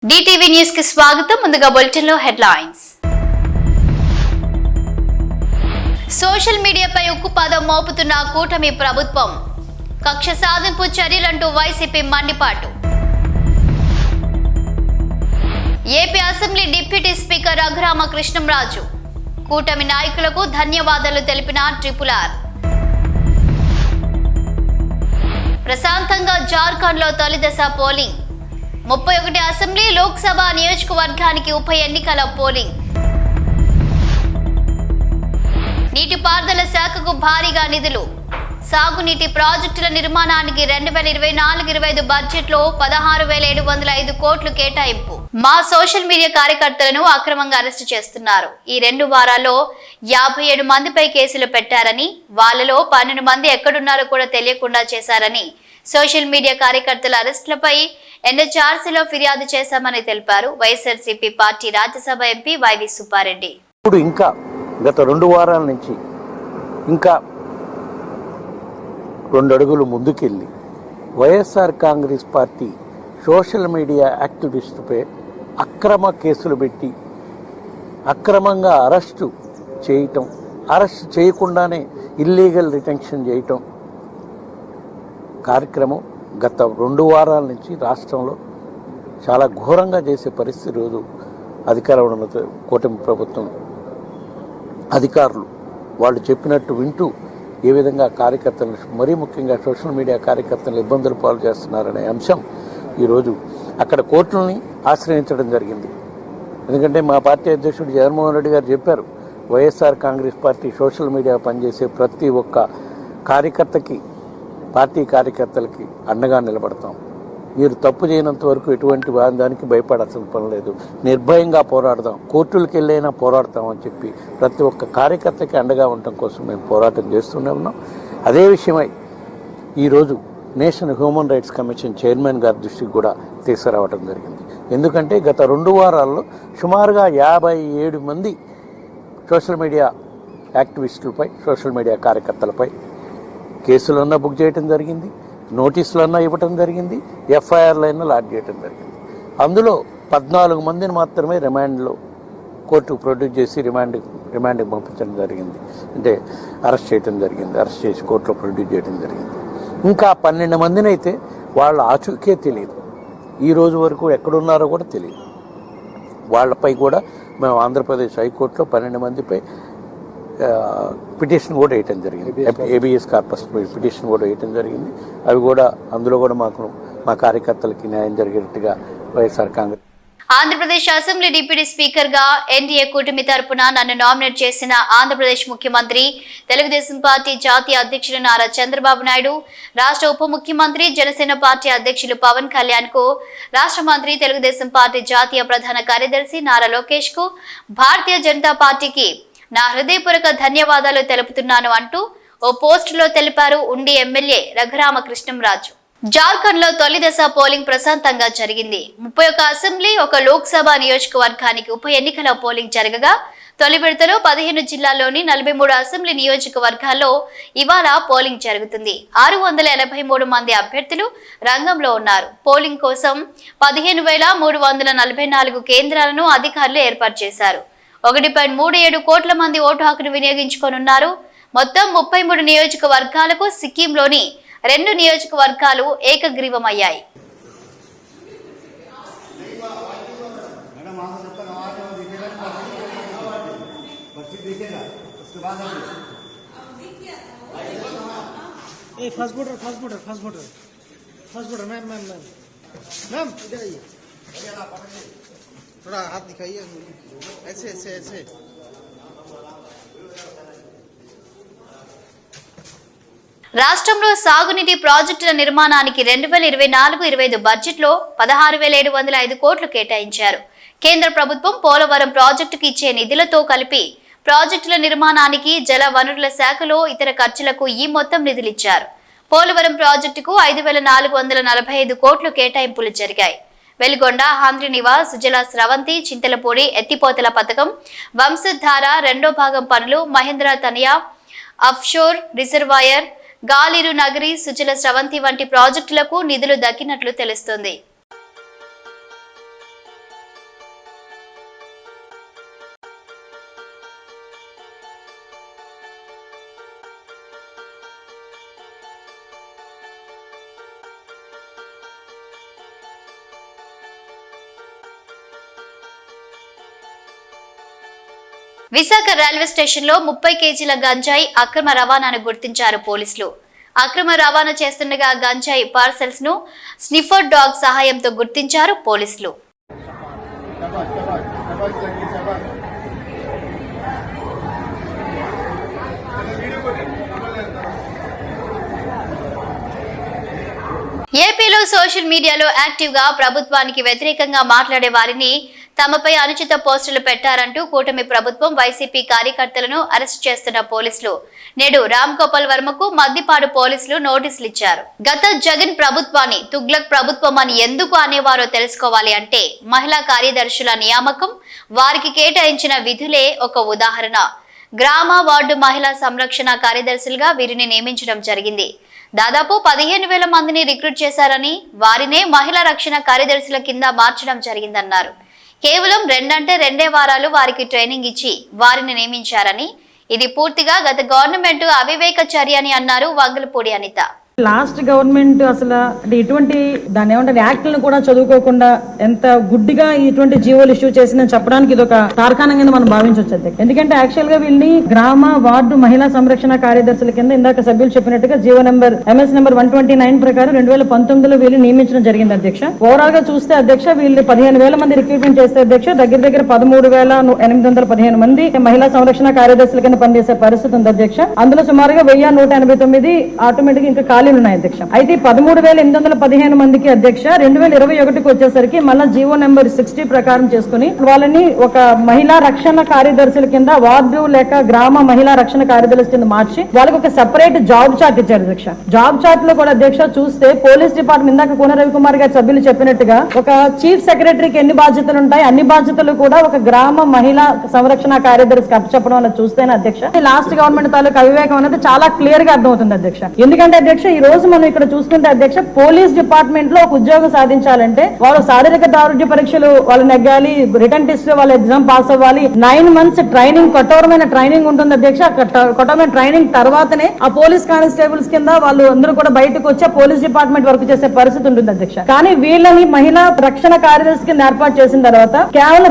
DTV news కి స్వాగతం. ముందుగా బులెటిన్ లో హెడ్లైన్స్. సోషల్ మీడియాపై ఉక్కుపాదం మోపుతున్న కూటమి ప్రభుత్వం. కక్ష సాధింపు చర్యలంటూ YCP మండిపాటు. AP assembly deputy speaker Raghurama Krishnamraju కూటమి నాయకులకు ధన్యవాదాలు తెలిపిన ట్రిపుల్-ఆర్. ప్రశాంతంగా జార్ఖండ్ లో తొలిదశ పోలింగ్. 31 అసెంబ్లీ లోక్సభ నియోజకవర్గానికి ఉప ఎన్నికల పోలింగ్. నీటిపారుదల శాఖకు భారీగా నిధులు. సాగునీటి ప్రాజెక్టుల నిర్మాణానికి 2024-25 బడ్జెట్లో 16,705 కోట్లు కేటాయింపు. మా సోషల్ మీడియా కార్యకర్తలను అక్రమంగా అరెస్టు చేస్తున్నారు. ఈ 2 వారాల్లో 57 మందిపై కేసులు పెట్టారని, వాళ్ళలో 12 మంది ఎక్కడున్నారో కూడా తెలియకుండా చేశారని, సోషల్ మీడియా కార్యకర్తల అరెస్టులపై ఎన్హెచ్ఆర్సీలో ఫిర్యాదు చేశామని తెలిపారు వైఎస్ఆర్సీపీ పార్టీ రాజ్యసభ ఎంపీ వైవి సుబ్బారెడ్డి. ఇప్పుడు ఇంకా గత 2 వారాల నుంచి ఇంకా 2 అడుగులు ముందుకెళ్ళి YSR Congress party social media యాక్టివిస్టుపై అక్రమ కేసులు పెట్టి అక్రమంగా అరెస్టు చేయకుండానే ఇల్లీగల్ డిటెన్షన్ చేయటం కార్యక్రమం గత 2 వారాల నుంచి రాష్ట్రంలో చాలా ఘోరంగా చేసే పరిస్థితి. రోజు అధికారంలో ఉన్న కూటమి ప్రభుత్వం అధికారులు వాళ్ళు చెప్పినట్టు వింటూ ఏ విధంగా కార్యకర్తలను, మరీ ముఖ్యంగా సోషల్ మీడియా కార్యకర్తలను ఇబ్బందులు పాలు చేస్తున్నారనే అంశం ఈరోజు అక్కడ కోర్టులని ఆశ్రయించడం జరిగింది. ఎందుకంటే మా పార్టీ అధ్యక్షుడు జగన్మోహన్ రెడ్డి గారు చెప్పారు, YSR Congress party social media పనిచేసే ప్రతి ఒక్క కార్యకర్తకి, పార్టీ కార్యకర్తలకి అండగా నిలబడతాం. మీరు తప్పు చేయనంత వరకు ఎటువంటి దానికి భయపడాల్సిన పని లేదు, నిర్భయంగా పోరాడదాం, కోర్టులకు వెళ్ళైనా పోరాడతామని చెప్పి ప్రతి ఒక్క కార్యకర్తకి అండగా ఉండటం కోసం మేము పోరాటం చేస్తూనే ఉన్నాం. అదే విషయమై ఈరోజు national human rights commission chairman గారి దృష్టికి కూడా తీసుకురావడం జరిగింది. ఎందుకంటే గత 2 వారాల్లో సుమారుగా 57 మంది సోషల్ మీడియా యాక్టివిస్టులపై, సోషల్ మీడియా కార్యకర్తలపై కేసులన్నా బుక్ చేయడం జరిగింది, నోటీసులన్నా ఇవ్వటం జరిగింది, ఎఫ్ఐఆర్లైనా లాడ్ చేయడం జరిగింది. అందులో 14 మందిని మాత్రమే రిమాండ్లో కోర్టుకు ప్రొడ్యూస్ చేసి రిమాండ్కి పంపించడం జరిగింది. అంటే అరెస్ట్ చేయడం జరిగింది, అరెస్ట్ చేసి కోర్టులో ప్రొడ్యూస్ చేయడం జరిగింది. ఇంకా 12 మందిని అయితే వాళ్ళ ఆచూకే తెలియదు, ఈ రోజు వరకు ఎక్కడున్నారో కూడా తెలియదు. వాళ్ళపై కూడా మేము ఆంధ్రప్రదేశ్ హైకోర్టులో 12 మందిపై పిటిషన్ కూడా వేయటం జరిగింది, ఏబిఎస్ కార్పస్ పిటిషన్ కూడా వేయటం జరిగింది. అవి కూడా అందులో కూడా మా కార్యకర్తలకి న్యాయం జరిగేట్టుగా YSR Congress. Andhra Pradesh assembly deputy speaker గా ఎన్డీఏ కూటమి తరపున నన్ను నామినేట్ చేసిన ఆంధ్రప్రదేశ్ ముఖ్యమంత్రి, తెలుగుదేశం పార్టీ జాతీయ అధ్యక్షులు నారా చంద్రబాబు నాయుడు, రాష్ట్ర ఉప ముఖ్యమంత్రి, జనసేన పార్టీ అధ్యక్షులు పవన్ కళ్యాణ్ కు, రాష్ట్ర మంత్రి, తెలుగుదేశం పార్టీ జాతీయ ప్రధాన కార్యదర్శి నారా లోకేష్ కు, భారతీయ జనతా పార్టీకి నా హృదయపూర్వక ధన్యవాదాలు తెలుపుతున్నాను అంటూ ఓ పోస్టులో తెలిపారు ఉండి ఎమ్మెల్యే రఘురామ కృష్ణంరాజు. జార్ఖండ్ లో తొలిదశ పోలింగ్ ప్రశాంతంగా జరిగింది. 31 అసెంబ్లీ, 1 లోక్సభ నియోజకవర్గానికి ఉప ఎన్నికల పోలింగ్ జరగగా, తొలి విడతలో 15 జిల్లాల్లోని 43 అసెంబ్లీ నియోజకవర్గాల్లో ఇవాళ పోలింగ్ జరుగుతుంది. 683 మంది అభ్యర్థులు రంగంలో ఉన్నారు. పోలింగ్ కోసం 15,344 కేంద్రాలను అధికారులు ఏర్పాటు చేశారు. 1.37 కోట్ల మంది ఓటు హక్కును వినియోగించుకోనున్నారు. మొత్తం 33 నియోజకవర్గాలకు సిక్కింలోని 2 నియోజకవర్గాలు ఏకగ్రీవమయ్యాయి. थोड़ा हाथ दिखाइए, ऐसे ऐसे ऐसे. రాష్ట్రంలో సాగునీటి ప్రాజెక్టుల నిర్మాణానికి 2024-25 బడ్జెట్లో 16,705 కోట్లు కేటాయించారు. కేంద్ర ప్రభుత్వం పోలవరం ప్రాజెక్టుకు ఇచ్చే నిధులతో కలిపి ప్రాజెక్టుల నిర్మాణానికి, జల వనరుల శాఖలో ఇతర ఖర్చులకు ఈ మొత్తం నిధులిచ్చారు. పోలవరం ప్రాజెక్టుకు 5,445 కోట్లు కేటాయింపులు జరిగాయి. వెలిగొండ, హాంద్రినివాస్, సుజల స్రవంతి, చింతలపూడి ఎత్తిపోతల పథకం, వంశధార 2వ భాగం పనులు, మహేంద్ర తనయ అఫ్షోర్ రిజర్వాయర్, గాలిరు నగరి, సుజల స్రవంతి వంటి ప్రాజెక్టులకు నిధులు దక్కినట్లు తెలుస్తోంది. విశాఖ రైల్వే స్టేషన్లో 30 కేజీల గంజాయి అక్రమ రవాణాను గుర్తించారు పోలీసులు. అక్రమ రవాణా చేస్తుండగా గంజాయి పార్సెల్స్ ను స్నిఫర్ డాగ్ సహాయంతో గుర్తించారు పోలీసులు. ఏపీలో సోషల్ మీడియాలో యాక్టివ్ గా ప్రభుత్వానికి వ్యతిరేకంగా మాట్లాడే వారిని తమపై అనుచిత పోస్టులు పెట్టారంటూ కూటమి ప్రభుత్వం వైసీపీ కార్యకర్తలను అరెస్ట్ చేస్తున్న పోలీసులు నేడు రామ్ గోపాల్ వర్మకు మద్దిపాడు పోలీసులు నోటీసులు ఇచ్చారు. గత జగన్ ప్రభుత్వాన్ని తుగ్లక్ ప్రభుత్వం అని ఎందుకు అనేవారో తెలుసుకోవాలి అంటే మహిళా కార్యదర్శుల నియామకం, వారికి కేటాయించిన విధులే ఒక ఉదాహరణ. గ్రామ వార్డు మహిళా సంరక్షణ కార్యదర్శులుగా వీరిని నియమించడం జరిగింది. దాదాపు 15,000 మందిని రిక్రూట్ చేశారని, వారినే మహిళా రక్షణ కార్యదర్శుల కింద మార్చడం జరిగిందన్నారు. కేవలం 2 వారాలు వారికి ట్రైనింగ్ ఇచ్చి వారిని నియమించారని, ఇది పూర్తిగా గత గవర్నమెంట్ అవివేక చర్య అని అన్నారు వంగలపూడి అనిత. లాస్ట్ గవర్నమెంట్ అసలు ఇటువంటి దాన్ని ఏమంటారు యాక్ట్లను కూడా చదువుకోకుండా ఎంత గుడ్డిగా ఇటువంటి జీవోలు ఇష్యూ చేసిందని చెప్పడానికి ఇది ఒక తార్కాణంగా మనం భావించవచ్చు. ఎందుకంటే యాక్చువల్ గా వీళ్ళని గ్రామ వార్డు మహిళా సంరక్షణ కార్యదర్శుల కింద ఇందాక సభ్యులు చెప్పినట్టుగా జీవో నెంబర్ MS నెంబర్ 129 ప్రకారం 2019లో వీళ్ళు నియమించడం జరిగింది అధ్యక్ష. ఓవరాల్ గా చూస్తే అధ్యక్ష వీళ్ళు 15,000 మంది రిక్రూట్మెంట్ చేస్తే అధ్యక్ష దగ్గర 13,815 మంది మహిళా సంరక్షణ కార్యదర్శుల కింద పనిచేసే పరిస్థితి ఉంది అధ్యక్ష. అందులో సుమారుగా 1,189 ఆటోమేటిక్ ఇంకా ఖాళీ ఉన్నాయి అధ్యక్ష. అయితే 13,815 మందికి అధ్యక్ష 2021కి వచ్చేసరికి మళ్ళా జీవో నెంబర్ 60 ప్రకారం చేసుకుని వాళ్ళని ఒక మహిళా రక్షణ కార్యదర్శుల కింద వార్డు లేక గ్రామ మహిళా రక్షణ కార్యదర్శి కింద మార్చి వాళ్ళకి ఒక సెపరేట్ జాబ్ చార్ట్ ఇచ్చారు అధ్యక్ష. జాబ్ చార్ట్ లో కూడా అధ్యక్ష చూస్తే పోలీస్ డిపార్ట్మెంట్ ఇందాక కోన రవికుమార్ గారి సభ్యులు చెప్పినట్టుగా ఒక చీఫ్ సెక్రటరీకి ఎన్ని బాధ్యతలు ఉంటాయి అన్ని బాధ్యతలు కూడా ఒక గ్రామ మహిళా సంరక్షణ కార్యదర్శికి అప్పచెప్పడం అనేది చూస్తేనే అధ్యక్ష లాస్ట్ గవర్నమెంట్ తాలూకు అవివేకం అనేది చాలా క్లియర్ గా అర్థమవుతుంది అధ్యక్ష. ఎందుకంటే అధ్యక్ష ఈ రోజు మనం ఇక్కడ చూసుకుంటే అధ్యక్ష పోలీస్ డిపార్ట్మెంట్ లో ఒక ఉద్యోగం సాధించాలంటే వాళ్ళు శారీరక దారుఢ్య పరీక్షలు వాళ్ళు నెగ్గాలి, రిటర్న్ టెస్ట్ వాళ్ళ ఎగ్జామ్ పాస్ అవ్వాలి, 9 months ట్రైనింగ్ కఠోరమైన ట్రైనింగ్ ఉంటుంది అధ్యక్ష. కఠోరమైన ట్రైనింగ్ తర్వాతనే ఆ పోలీస్ కానిస్టేబుల్స్ కింద వాళ్ళు అందరూ కూడా బయటకు వచ్చి పోలీస్ డిపార్ట్మెంట్ వర్క్ చేసే పరిస్థితి ఉంటుంది అధ్యక్ష. కానీ వీళ్ళని మహిళా రక్షణ కార్యదర్శి కింద ఏర్పాటు చేసిన తర్వాత కేవలం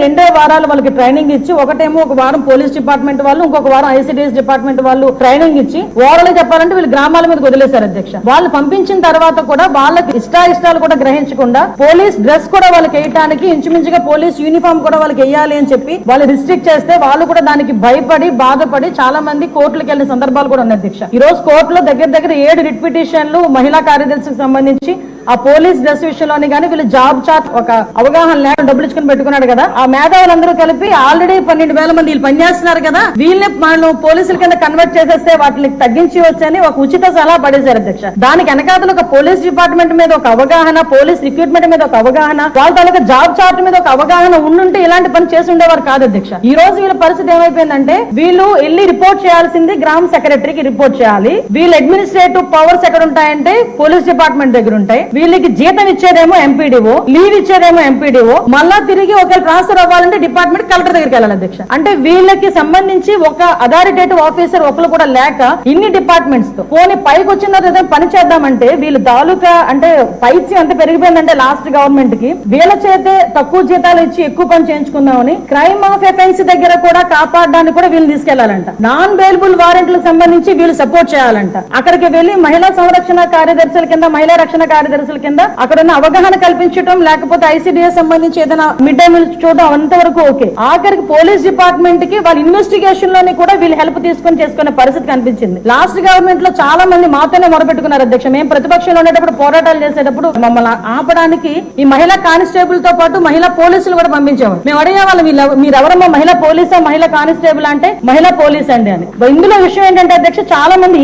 2 వారాలు వాళ్ళకి ట్రైనింగ్ ఇచ్చి ఒకటేమో ఒక వారం పోలీస్ డిపార్ట్మెంట్ వాళ్ళు ఇంకొక వారం ICDS డిపార్ట్మెంట్ వాళ్ళు ట్రైనింగ్ ఇచ్చి ఓవరాల్ చెప్పాలంటే వీళ్ళు గ్రామాల మీద వదిలేశారు అధ్యక్ష. వాళ్ళు పంపించిన తర్వాత కూడా వాళ్ళకి ఇష్టాలు కూడా గ్రహించకుండా పోలీస్ డ్రెస్ కూడా వాళ్ళకి వేయడానికి ఇంచుమించుగా పోలీస్ యూనిఫామ్ కూడా వాళ్ళకి వేయాలి అని చెప్పి వాళ్ళు రిస్ట్రిక్ట్ చేస్తే వాళ్ళు కూడా దానికి భయపడి బాధపడి చాలా మంది కోర్టులకు వెళ్లిన సందర్భాలు కూడా ఉన్నాయి అధ్యక్ష. ఈ రోజు కోర్టులో దగ్గర 7 రిట్ పిటిషన్లు మహిళా కార్యదర్శికి సంబంధించి ఆ పోలీస్ డ్రెస్ విషయంలోని కానీ వీళ్ళు జాబ్ చార్ట్ ఒక అవగాహన లేకుండా డబ్బులు ఇచ్చుకుని పెట్టుకున్నాడు కదా. ఆ మేధావులందరూ కలిపి ఆల్రెడీ 12,000 మంది వీళ్ళు పనిచేస్తున్నారు కదా, వీళ్ళని మనం పోలీసుల కింద కన్వర్ట్ చేసేస్తే వాటిని తగ్గించి వచ్చని ఒక ఉచిత సలహా పడేశారు అధ్యక్ష. దానికి వెనకాతలు ఒక పోలీస్ డిపార్ట్మెంట్ మీద ఒక అవగాహన, పోలీస్ రిక్రూట్మెంట్ మీద ఒక అవగాహన, వాళ్ళ తాలూకా జాబ్ చార్ట్ మీద ఒక అవగాహన ఉండుంటే ఇలాంటి పని చేసి ఉండేవారు కాదు అధ్యక్ష. ఈ రోజు వీళ్ళ పరిస్థితి ఏమైపోయిందంటే వీళ్ళు వెళ్ళి రిపోర్ట్ చేయాల్సింది గ్రామ సెక్రటరీకి రిపోర్ట్ చేయాలి. వీళ్ళ అడ్మినిస్ట్రేటివ్ పవర్స్ ఎక్కడ ఉంటాయంటే పోలీస్ డిపార్ట్మెంట్ దగ్గర ఉంటాయి. వీళ్ళకి జీతం ఇచ్చేదేమో ఎంపీడీఓ, లీవ్ ఇచ్చేదేమో ఎంపీడీఓ, మళ్ళా తిరిగి ఒకవేళ ట్రాన్స్ఫర్ అవ్వాలంటే డిపార్ట్మెంట్ కలెక్టర్ దగ్గరికి వెళ్ళాలి అధ్యక్ష. అంటే వీళ్ళకి సంబంధించి ఒక అథారిటేటివ్ ఆఫీసర్ ఒకరు కూడా లేక ఇన్ని డిపార్ట్మెంట్స్ తో పోనీ పైకి వచ్చిన తర్వాత పని చేద్దామంటే వీళ్ళు తాలూకా అంటే పైచి ఎంత పెరిగిపోయిందంటే లాస్ట్ గవర్నమెంట్ కి వీళ్ళ చేతే తక్కువ జీతాలు ఇచ్చి ఎక్కువ పని చేయించుకుందామని క్రైమ్ ఆఫ్ అఫెన్స్ దగ్గర కూడా కాపాడడానికి కూడా వీళ్ళు తీసుకెళ్లాలంట. నాన్ బెయిలబుల్ వారెంట్లకు సంబంధించి వీళ్ళు సపోర్ట్ చేయాలంట. అక్కడికి వెళ్లి మహిళా సంరక్షణ కార్యదర్శుల కింద మహిళా రక్షణ కార్యదర్శుల కింద అక్కడ ఉన్న అవగాహన కల్పించడం లేకపోతే ICDS సంబంధించి ఏదైనా మిడ్ డే మీల్ చూడడం అంతవరకు ఓకే. ఆఖరికి పోలీస్ డిపార్ట్మెంట్ కి వాళ్ళ ఇన్వెస్టిగేషన్ లోని కూడా వీళ్ళు హెల్ప్ తీసుకొని చేసుకునే పరిస్థితి కనిపించింది. లాస్ట్ గవర్నమెంట్ లో చాలా మంది మాతోనే మొరపెట్టుకున్నారు అధ్యక్ష. మేము ప్రతిపక్షంలో ఉండేటప్పుడు పోరాటాలు చేసేటప్పుడు మమ్మల్ని ఆపడానికి ఈ మహిళా కానిస్టేబుల్ తో పాటు మహిళా పోలీసులు కూడా పంపించేవారు. మేము అడిగేవాళ్ళం మీరెవరమ్మా మహిళా పోలీసా మహిళా కానిస్టేబుల్ అంటే మహిళా పోలీస్ అండి అని. ఇందులో విషయం ఏంటంటే అధ్యక్ష చాలా మంది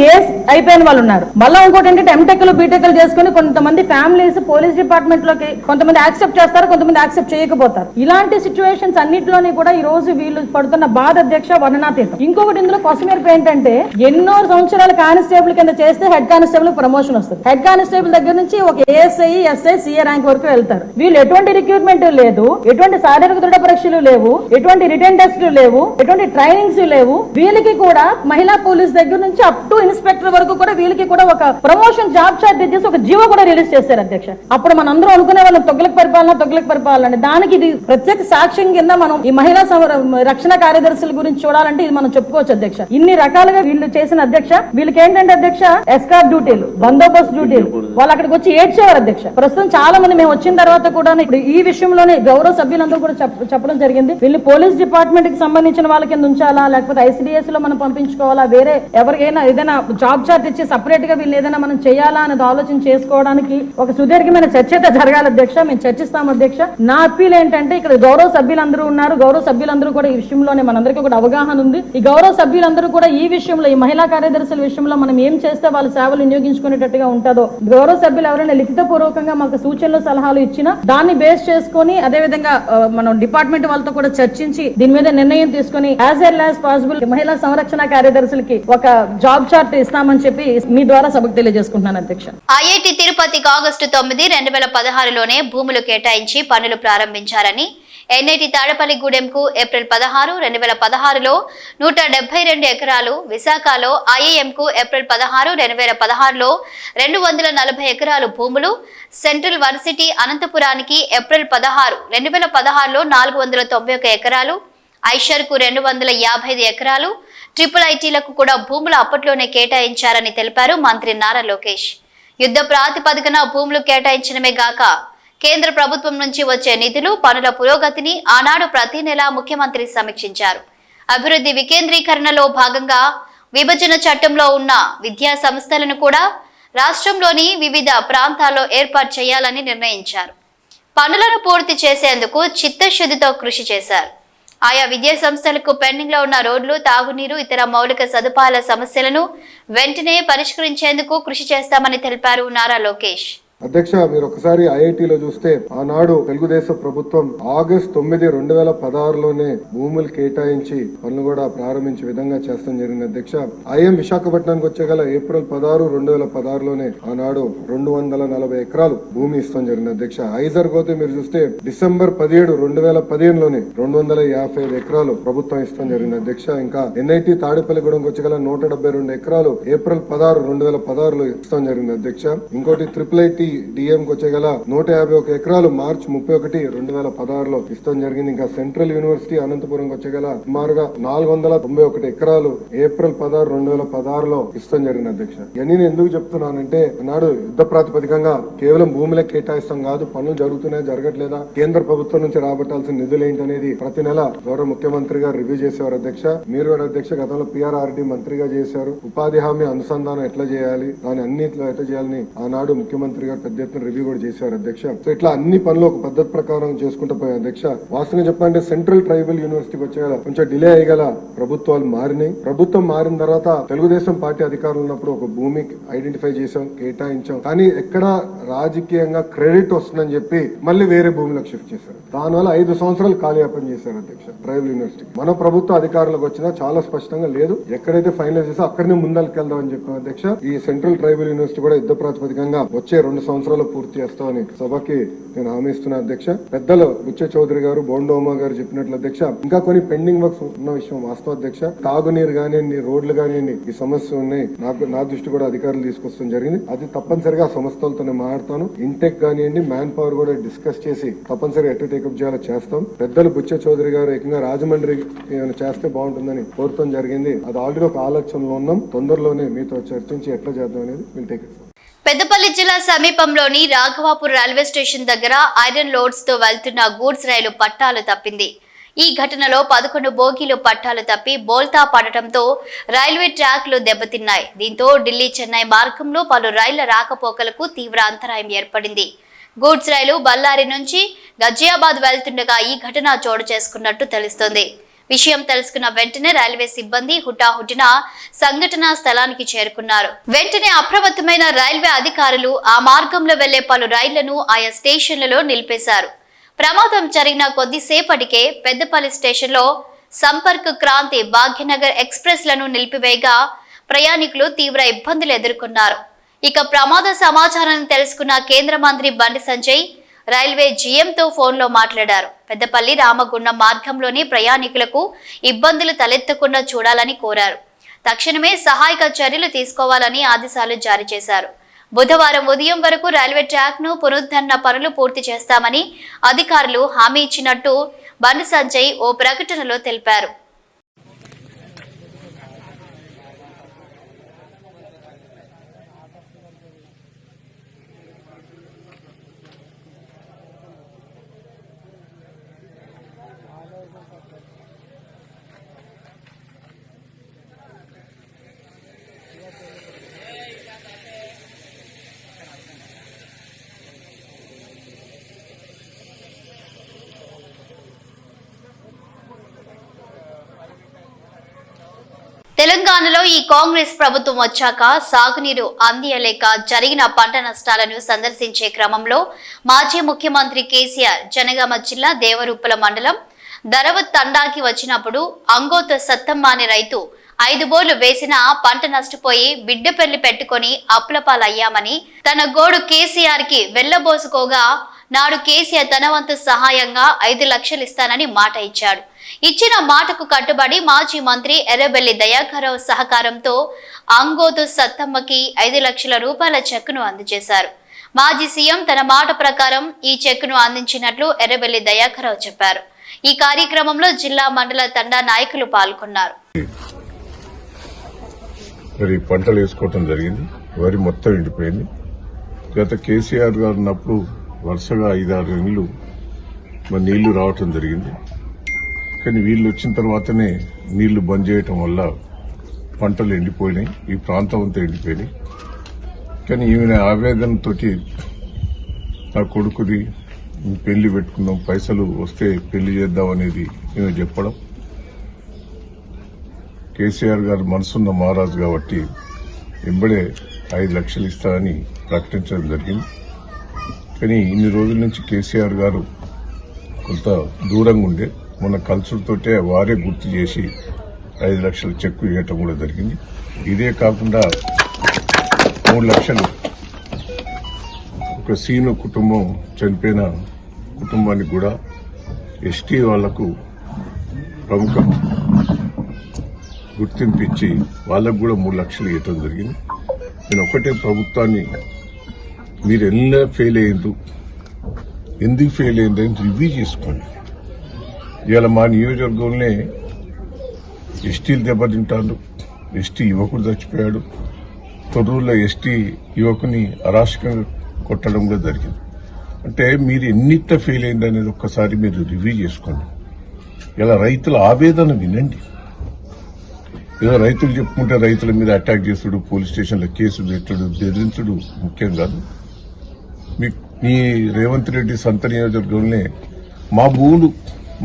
అయిపోయిన వాళ్ళు ఉన్నారు. మళ్ళీ ఇంకోటి ఏంటంటే ఎంటెక్లు బీటెక్లు చేసుకుని కొంతమంది ఫ్యామిలీస్ పోలీస్ డిపార్ట్మెంట్ లోకి కొంతమంది యాక్సెప్ట్ చేస్తారు, కొంతమంది యాక్సెప్ట్ చేయకపోతారు. ఇలాంటి సిచ్యువేషన్స్ అన్నింటిలోని కూడా ఈ రోజు వీళ్ళు పడుతున్న బాధ అధ్యక్ష వర్ణనాతీతం. ఇంకొకటి ఇందులో కొసమేర్పు ఏంటంటే ఎన్నో సంవత్సరాల కానిస్టేబుల్ కింద చేస్తే హెడ్ కానిస్టేబుల్ ప్రమోషన్ వస్తుంది. హెడ్ కానిస్టేబుల్ దగ్గర నుంచి ఒక ASI, SI, CA ర్యాంక్ వరకు వెళ్తారు. వీళ్ళు ఎటువంటి రిక్రూట్మెంట్ లేదు, ఎటువంటి శారీరక దృఢ పరీక్షలు లేవు, ఎటువంటి రిటర్న్ టెస్టులు లేవు, ఎటువంటి ట్రైనింగ్స్ లేవు. వీళ్ళకి కూడా మహిళా పోలీస్ దగ్గర నుంచి అప్ టు ఇన్స్పెక్టర్ వరకు కూడా వీళ్ళకి కూడా ఒక ప్రమోషన్ జాబ్ చార్ట్ ఇచ్చేసి ఒక జీవో కూడా రిలీజ్ చేశారు అధ్యక్ష. అప్పుడు మనందరం అనుకునే వాళ్ళం తొగ్లక్ పరిపాలన. దానికి ఇది ప్రత్యేక సాక్ష్యం కింద మనం ఈ మహిళా రక్షణ కార్యదర్శుల గురించి చూడాలంటే ఇది మనం చెప్పుకోవచ్చు అధ్యక్ష. ఇన్ని రకాలుగా వీళ్ళు చేసిన అధ్యక్ష, వీళ్ళకి ఏంటంటే అధ్యక్ష ఎస్కార్ట్ డ్యూటీలు, బందోబస్తు డ్యూటీలు, వాళ్ళు అక్కడికి వచ్చి ఏడ్చేవారు అధ్యక్ష. ప్రస్తుతం చాలా మంది మేము వచ్చిన తర్వాత కూడా ఇప్పుడు ఈ విషయంలోనే గౌరవ సభ్యులందరూ కూడా చెప్పడం జరిగింది. వీళ్ళు పోలీస్ డిపార్ట్మెంట్ కి సంబంధించిన వాళ్ళ కింద ఉంచాలా, లేకపోతే ఐసిడిఎస్ లో మనం పంపించుకోవాలా, వేరే ఎవరికైనా ఏదైనా జాబ్ చార్ట్ ఇచ్చి సపరేట్ గా వీళ్ళు ఏదైనా మనం చేయాలా అనేది ఆలోచన చేసుకోవడానికి ఒక సుదీర్ఘమైన చర్చ అయితే జరగాలి అధ్యక్ష. మేము చర్చిస్తాం అధ్యక్ష. నా అప్పీల్ ఏంటంటే ఇక్కడ గౌరవ సభ్యులందరూ ఉన్నారు, గౌరవ సభ్యులందరూ కూడా ఈ విషయంలోనే మనందరికీ కూడా అవగాహన ఉంది. ఈ గౌరవ సభ్యులందరూ కూడా ఈ విషయంలో, ఈ మహిళా కార్యదర్శుల విషయంలో మనం ఏం చేస్తే వాళ్ళ సేవలు వినియోగించుకునేటట్టుగా ఉంటుందో, గౌరవ సభ్యులు ఎవరైనా లిఖిత పూర్వకంగా మాకు సూచనలు సలహాలు ఇచ్చినా దాన్ని బేస్ చేసుకుని అదే విధంగా మనం డిపార్ట్మెంట్ వాళ్ళతో కూడా చర్చించి దీని మీద నిర్ణయం తీసుకుని యాజ్ ఎర్లీ యాజ్ పాసిబుల్ మహిళా సంరక్షణ కార్యదర్శులకి ఒక జాబ్ చార్ట్ ఇస్తామని చెప్పి మీ ద్వారా సభకు తెలియజేసుకుంటున్నాను అధ్యక్ష. ఐఐటి తిరుపతికి ఆగస్టు 9, 2016లోనే భూములు కేటాయించి పనులు ప్రారంభించారని, ఎన్ఐటి తాడపల్లిగూడెంకు ఏప్రిల్ 16, 2016లో 172 ఎకరాలు, విశాఖలో ఐఐఎంకు ఏప్రిల్ 16, 2016లో 240 ఎకరాలు భూములు, సెంట్రల్ వర్సిటీ అనంతపురానికి ఏప్రిల్ 16, 2016లో 491 ఎకరాలు, ఐషర్కు 255 ఎకరాలు, ట్రిపుల్ ఐటీలకు కూడా భూములు అప్పట్లోనే కేటాయించారని తెలిపారు మంత్రి నారా లోకేష్. యుద్ధ ప్రాతిపదికన భూములు కేటాయించడమే గాక కేంద్ర ప్రభుత్వం నుంచి వచ్చే నిధులు, పనుల పురోగతిని ఆనాడు ప్రతి నెలా ముఖ్యమంత్రి సమీక్షించారు. అభివృద్ధి వికేంద్రీకరణలో భాగంగా విభజన చట్టంలో ఉన్న విద్యా సంస్థలను కూడా రాష్ట్రంలోని వివిధ ప్రాంతాల్లో ఏర్పాటు చేయాలని నిర్ణయించారు. పనులను పూర్తి చేసేందుకు చిత్తశుద్ధితో కృషి చేశారు. ఆయా విద్యా సంస్థలకు పెండింగ్ లో ఉన్న రోడ్లు, తాగునీరు, ఇతర మౌలిక సదుపాయాల సమస్యలను వెంటనే పరిష్కరించేందుకు కృషి చేస్తామని తెలిపారు నారా లోకేష్. అధ్యక్ష, మీరు ఒకసారి ఐఐటిలో చూస్తే ఆనాడు తెలుగుదేశం ప్రభుత్వం ఆగస్టు 9, 2016లోనే భూములు కేటాయించి పనులు కూడా ప్రారంభించే విధంగా చేస్తాం జరిగింది అధ్యక్ష. ఐఎం విశాఖపట్నానికి వచ్చేగల ఏప్రిల్ 16, 2016లోనే ఆనాడు 240 ఎకరాలు భూమి ఇస్తాం జరిగింది అధ్యక్ష. ఐజర్ పోతే మీరు చూస్తే డిసెంబర్ 17, 2015లోనే 255 ఎకరాలు ప్రభుత్వం ఇస్తాం జరిగింది అధ్యక్ష. ఇంకా ఎన్ఐటి తాడేపల్లిగూడెంకి వచ్చేగల 172 ఎకరాలు ఏప్రిల్ 16, 2016లో ఇస్తాం జరిగింది అధ్యక్ష. ఇంకోటి ట్రిపుల్ ఐటీ డిఎంకి వచ్చేగల 151 ఎకరాలు మార్చి 31, 2016లో ఇస్తాం జరిగింది. ఇంకా సెంట్రల్ యూనివర్సిటీ అనంతపురంకి వచ్చేగల సుమారుగా 491 ఎకరాలు ఏప్రిల్ 16, 2016లో ఇస్తాం జరిగింది అధ్యక్ష. ఇవన్నీ నేను ఎందుకు చెప్తున్నానంటే నాడు యుద్ధ ప్రాతిపదికంగా కేవలం భూములే కేటాయిస్తాం కాదు, పనులు జరుగుతున్నాయా జరగట్లేదా, కేంద్ర ప్రభుత్వం నుంచి రాబట్టాల్సిన నిధులు ఏంటనేది ప్రతి నెల గౌరవ ముఖ్యమంత్రి గారు రివ్యూ చేసేవారు అధ్యక్ష. మీరు కూడా అధ్యక్ష గతంలో పిఆర్ఆర్డి మంత్రిగా చేశారు. ఉపాధి హామీ అనుసంధానం ఎట్లా చేయాలి, దాని అన్నింటిలో ఎట్లా చేయాలని ఆనాడు ముఖ్యమంత్రి గారు పెద్ద ఎత్తున రివ్యూ కూడా చేశారు అధ్యక్ష. సో ఇట్లా అన్ని పనులు ఒక పద్ధతి ప్రకారం చేసుకుంటూ పోయాయి అధ్యక్ష. వాస్తవంగా చెప్పాలంటే సెంట్రల్ ట్రైబల్ యూనివర్సిటీకి వచ్చేగల కొంచెం డిలే అయ్యగల ప్రభుత్వాలు మారినాయి. ప్రభుత్వం మారిన తర్వాత తెలుగుదేశం పార్టీ అధికారులు ఉన్నప్పుడు ఒక భూమి ఐడెంటిఫై చేశాం, కేటాయించాం. కానీ ఎక్కడ రాజకీయంగా క్రెడిట్ వస్తుందని చెప్పి మళ్ళీ వేరే భూమిలోకి షిఫ్ట్ చేశారు. దానివల్ల 5 సంవత్సరాలు కాలయాపన చేశారు అధ్యక్ష ట్రైబల్ యూనివర్సిటీ. మన ప్రభుత్వ అధికారులకు వచ్చినా చాలా స్పష్టంగా లేదు, ఎక్కడైతే ఫైనల్ చేసా అక్కడనే ముందరికి వెళ్దాం అని చెప్పాం అధ్యక్ష. ఈ సెంట్రల్ ట్రైబల్ యూనివర్సిటీ కూడా యుద్ధ ప్రాతిపదికంగా వచ్చే 2 సంవత్సరాలు పూర్తి చేస్తామని సభకి నేను హామీ ఇస్తున్నా అధ్యక్ష. పెద్దలు బుచ్చ చౌదరి గారు, బోండోమా గారు చెప్పినట్లు అధ్యక్ష ఇంకా కొన్ని పెండింగ్ వర్క్స్ ఉన్న విషయం వాస్తవ అధ్యక్ష. తాగునీరు కానివ్వండి, రోడ్లు కానివ్వండి, ఈ సమస్య ఉన్నాయి. నా దృష్టి కూడా అధికారులు తీసుకొస్తాం జరిగింది. అది తప్పనిసరిగా సంస్థలతో మాట్లాడతాను. ఇంటెక్ కానివ్వండి, మ్యాన్ పవర్ కూడా డిస్కస్ చేసి తప్పనిసరిగా ఎట్లా టేకప్ చేయాలో చేస్తాం. పెద్దలు బుచ్చ చౌదరి గారు ఏకంగా రాజమండ్రి ఏమైనా చేస్తే బాగుంటుందని కోరుతాం జరిగింది. అది ఆల్రెడీ ఒక ఆలోచనలో ఉన్నాం. తొందరలోనే మీతో చర్చించి ఎట్లా చేద్దాం అనేది విల్ టేక్ ఇట్. పెద్దపల్లి జిల్లా సమీపంలోని రాఘవాపూర్ రైల్వే స్టేషన్ దగ్గర ఐరన్ లోడ్స్ తో వెళ్తున్న గూడ్స్ రైలు పట్టాలు తప్పింది. ఈ ఘటనలో 11 బోగీలు పట్టాలు తప్పి బోల్తా పడటంతో రైల్వే ట్రాక్లు దెబ్బతిన్నాయి. దీంతో ఢిల్లీ చెన్నై మార్గంలో పలు రైళ్ల రాకపోకలకు తీవ్ర అంతరాయం ఏర్పడింది. గూడ్స్ రైలు బళ్ళారి నుంచి గజియాబాద్ వెళ్తుండగా ఈ ఘటన చోటు చేసుకున్నట్టు తెలుస్తోంది. విషయం తెలుసుకున్న వెంటనే రైల్వే సిబ్బంది హుటాహుటిన సంఘటనా స్థలానికి చేరుకున్నారు. వెంటనే అప్రమత్తమైన రైల్వే అధికారులు ఆ మార్గంలో వెళ్లే పలు రైళ్లను ఆయా స్టేషన్లలో నిలిపేశారు. ప్రమాదం జరిగిన కొద్దిసేపటికే పెద్దపల్లి స్టేషన్లో సంపర్క్ క్రాంతి, భాగ్యనగర్ ఎక్స్ప్రెస్ లను నిలిపివేయగా ప్రయాణికులు తీవ్ర ఇబ్బందులు ఎదుర్కొన్నారు. ఇక ప్రమాద సమాచారాన్ని తెలుసుకున్న కేంద్ర మంత్రి బండి సంజయ్ రైల్వే జీఎంతో ఫోన్లో మాట్లాడారు. పెద్దపల్లి రామగుండం మార్గంలోని ప్రయాణికులకు ఇబ్బందులు తలెత్తకుండా చూడాలని కోరారు. తక్షణమే సహాయక చర్యలు తీసుకోవాలని ఆదేశాలు జారీ చేశారు. బుధవారం ఉదయం వరకు రైల్వే ట్రాక్ ను పునరుద్ధరణ పనులు పూర్తి చేస్తామని అధికారులు హామీ ఇచ్చినట్టు బండి సంజయ్ ఓ ప్రకటనలో తెలిపారు. తెలంగాణలో ఈ కాంగ్రెస్ ప్రభుత్వం వచ్చాక సాగునీరు అందియలేక జరిగిన పంట నష్టాలను సందర్శించే క్రమంలో మాజీ ముఖ్యమంత్రి కేసీఆర్ జనగామ జిల్లా దేవరూపల మండలం దరవత్ తండాకి వచ్చినప్పుడు అంగోతు సత్తమ్మ అనే రైతు 5 బోర్లు వేసిన పంట నష్టపోయి బిడ్డ పెళ్లి పెట్టుకుని అప్పులపాలయ్యామని తన గోడు కేసీఆర్ కి వెళ్లబోసుకోగా నాడు కేసీఆర్ తన వంతు సహాయంగా 5 లక్షలు ఇస్తానని మాట ఇచ్చాడు. ఇచ్చిన మాటకు కట్టుబడి మాజీ మంత్రి ఎర్రబెల్లి దయాకర్రావు సహకారంతో అంగోతు సత్తమ్మకి 5 లక్షల రూపాయల చెక్కును అందజేశారు. మాజీ సీఎం తన మాట ప్రకారం ఈ చెక్కును అందించినట్లు ఎర్రబెల్లి దయాకర్రావు చెప్పారు. ఈ కార్యక్రమంలో జిల్లా మండల తండా నాయకులు పాల్గొన్నారు. మరి పంటలు వేసుకోవటం జరిగింది. వరి మొత్తం ఎండిపోయింది. గత కేసీఆర్ గారు ఉన్నప్పుడు వరుసగా 5-6 నెలలు మరి నీళ్లు రావటం జరిగింది. కానీ వీళ్ళు వచ్చిన తర్వాతనే నీళ్లు బంద్ చేయటం వల్ల పంటలు ఎండిపోయినాయి. ఈ ప్రాంతం అంతా ఎండిపోయినాయి. కానీ ఈమె ఆవేదనతోటి నా కొడుకుది పెళ్లి పెట్టుకుందాం, పైసలు వస్తే పెళ్లి చేద్దాం అనేది ఈమె చెప్పడం. కేసీఆర్ గారు మనసున్న మహారాజు కాబట్టి ఎంబడే 5 లక్షలు ఇస్తారని ప్రకటించడం జరిగింది. కానీ ఇన్ని రోజుల నుంచి కేసీఆర్ గారు కొంత దూరంగా ఉండే మొన్న కల్చులతోటే వారే గుర్తు చేసి 5 లక్షల చెక్కు ఇవ్వటం కూడా జరిగింది. ఇదే కాకుండా 3 లక్షలు ఒక సీను కుటుంబం చనిపోయిన కుటుంబానికి కూడా ఎస్టీ వాళ్లకు ప్రముఖ గుర్తింపు ఇచ్చి వాళ్ళకు కూడా 3 లక్షలు ఇవ్వటం జరిగింది. నేను ఒకటే ప్రభుత్వాన్ని మీరు ఎలా ఫెయిల్ అయ్యిండ్రు, ఎందుకు ఫెయిల్ అయ్యింది అని రివ్యూ చేసుకోండి. ఇవాళ మా నియోజకవర్గంలోనే ఎస్టీలు దెబ్బతింటారు. ఎస్టీ యువకుడు చచ్చిపోయాడు. తొర్రూరులో ఎస్టీ యువకుని అరాచకంగా కొట్టడం కూడా జరిగింది. అంటే మీరు ఎన్నిట ఫెయిల్ అయింది అనేది ఒక్కసారి మీరు రివ్యూ చేసుకోండి. ఇలా రైతుల ఆవేదన వినండి. ఏదో రైతులు చెప్పుకుంటే రైతుల మీద అటాక్ చేసుడు, పోలీస్ స్టేషన్లో కేసులు పెట్టడు, బెదిరించుడు ముఖ్యం కాదు. మీ రేవంత్ రెడ్డి సొంత నియోజకవర్గంలోనే మా భూములు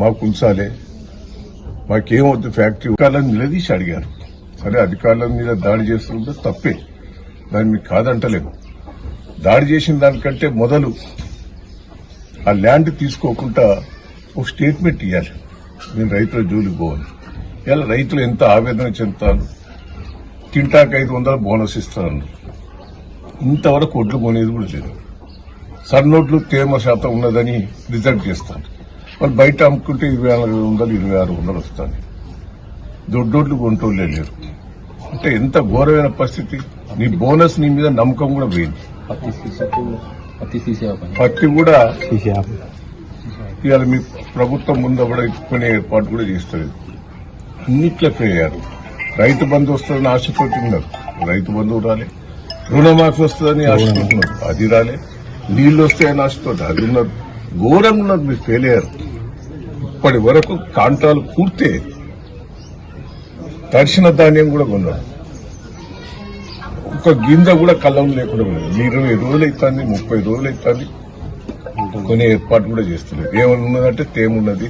మాకు ఉంచాలే, మాకేమవుతుంది ఫ్యాక్టరీ అధికారులను నిలదీసి అడిగారు. సరే అధికారుల మీద దాడి చేస్తుంటే తప్పే, దాన్ని మీకు కాదంటలేము. దాడి చేసిన దానికంటే మొదలు ఆ ల్యాండ్ తీసుకోకుండా ఒక స్టేట్మెంట్ ఇవ్వాలి. నేను రైతుల జోలికి పోవాలి. ఇలా రైతులు ఎంత ఆవేదన చెందుతారు. కింటాకు 500 బోనస్ ఇస్తారన్నారు. ఇంతవరకు ఒడ్లు కొనేది కూడా లేదు. సన్నోట్లు తేమ శాతం ఉన్నదని రిజెక్ట్ చేస్తారు. వాళ్ళు బయట అమ్ముకుంటే 2400, 2600 వస్తాయి. దొడ్డోట్లు కొంటోళ్లే లేరు. అంటే ఎంత ఘోరమైన పరిస్థితి. నీ బోనస్ నీ మీద నమ్మకం కూడా పోయింది. పత్తి కూడా ఇవాళ మీ ప్రభుత్వం ముందు కూడా కొనే ఏర్పాటు కూడా చేస్తారు. అన్నిట్లో ఫెయిల్ అయ్యారు. రైతు బంధు వస్తుందని ఆశతోటి ఉన్నారు, రైతు బంధువు రాలే. రుణమాఫీ వస్తుందని ఆశతోటున్నారు, అది రాలే. నీళ్లు వస్తాయని ఆశతోటి అది ఉన్నారు. ఘోరంగా ఉన్నారు. మీరు ఫెయిల్ అయ్యారు. ఇప్పటి వరకు కాంట్రాలు పూర్తి తడిసిన ధాన్యం కూడా కొన్నారు. ఒక గింజ కూడా కళ్ళం లేకుండా ఉన్నది. 20 రోజులు అవుతుంది, 30 రోజులు అవుతుంది. కొనే ఏర్పాటు కూడా చేస్తున్నారు. ఏమన్నదంటే తేమున్నది.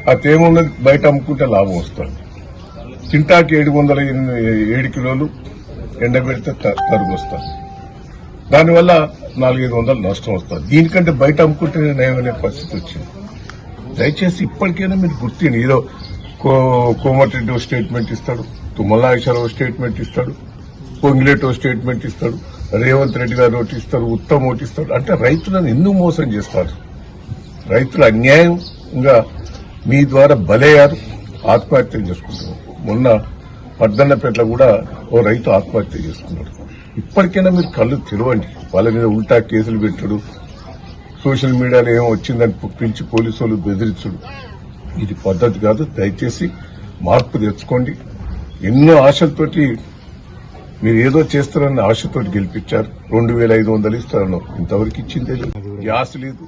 ఆ తేమున్నది బయట అమ్ముకుంటే లాభం వస్తుంది. కింటాకి 707 కిలోలు ఎండబెడితే తరుగు వస్తుంది. దానివల్ల 400-500 నష్టం వస్తుంది. దీనికంటే బయట అమ్ముకుంటే నయమనే పరిస్థితి వచ్చింది. దయచేసి ఇప్పటికైనా మీరు గుర్తిండి. ఏదో కోమటిరెడ్డి స్టేట్మెంట్ ఇస్తాడు, తుమ్మల నాగేశ్వరరావు స్టేట్మెంట్ ఇస్తాడు, పొంగిలేటో స్టేట్మెంట్ ఇస్తాడు, రేవంత్ రెడ్డి గారు ఒకటి ఇస్తారు, ఉత్తమ్ ఒకటి ఇస్తాడు. అంటే రైతులను ఎందుకు మోసం చేస్తారు? రైతులు అన్యాయంగా మీ ద్వారా బలయ్యారు, ఆత్మహత్యలు చేసుకుంటున్నారు. మొన్న పద్దన్నపేటలో కూడా ఓ రైతు ఆత్మహత్య చేసుకున్నాడు. ఇప్పటికైనా మీరు కళ్ళు తెరవండి. వాళ్ళ మీద ఉల్టా కేసులు పెట్టుడు, సోషల్ మీడియాలో ఏమో వచ్చిందని పిలిచి పోలీసు వాళ్ళు బెదిరించుడు, ఇది పద్ధతి కాదు. దయచేసి మార్పు తెచ్చుకోండి. ఎన్నో ఆశలతోటి మీరు ఏదో చేస్తారన్న ఆశతోటి గెలిపించారు. 2500 ఇస్తారన్నారు, ఇంతవరకు ఇచ్చిందే లేదు. గ్యాస్ లేదు,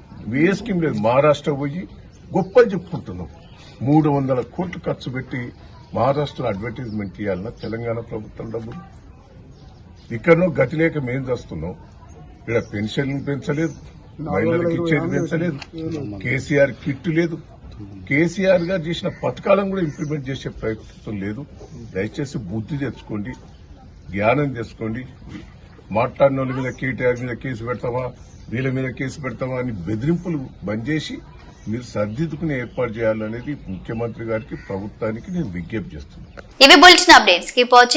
ఏ స్కీమ్ లేదు. మహారాష్ట్ర పోయి గొప్పలు చెప్పుకుంటున్నాం. 300 కోట్లు ఖర్చు పెట్టి మహారాష్ట్ర అడ్వర్టైజ్మెంట్ ఇవ్వాలన్నా తెలంగాణ ప్రభుత్వం డబ్బులు. ఇక్కడనో గతి లేక మేం చేస్తున్నాం. ఇక్కడ పెన్షన్లు పెంచలేదు, మహిళలకు ఇచ్చేది పెంచలేదు, కేసీఆర్ కిట్ లేదు. కేసీఆర్ గారు చేసిన పథకాలను కూడా ఇంప్లిమెంట్ చేసే ప్రయత్నం లేదు. దయచేసి బుద్ధి తెచ్చుకోండి, జ్ఞానం తెచ్చుకోండి. మాట్లాడిన వాళ్ళ మీద కేటీఆర్ మీద కేసు పెడతామా, వీళ్ళ మీద కేసు పెడతామా అని బెదిరింపులు బంద్ చేసి మీరు సర్దిద్దుకుని ఏర్పాటు చేయాలనేది ముఖ్యమంత్రి గారికి, ప్రభుత్వానికి నేను విజ్ఞప్తి చేస్తున్నాను. ఇవి బులెటిన్ అప్డేట్స్. Keep watching.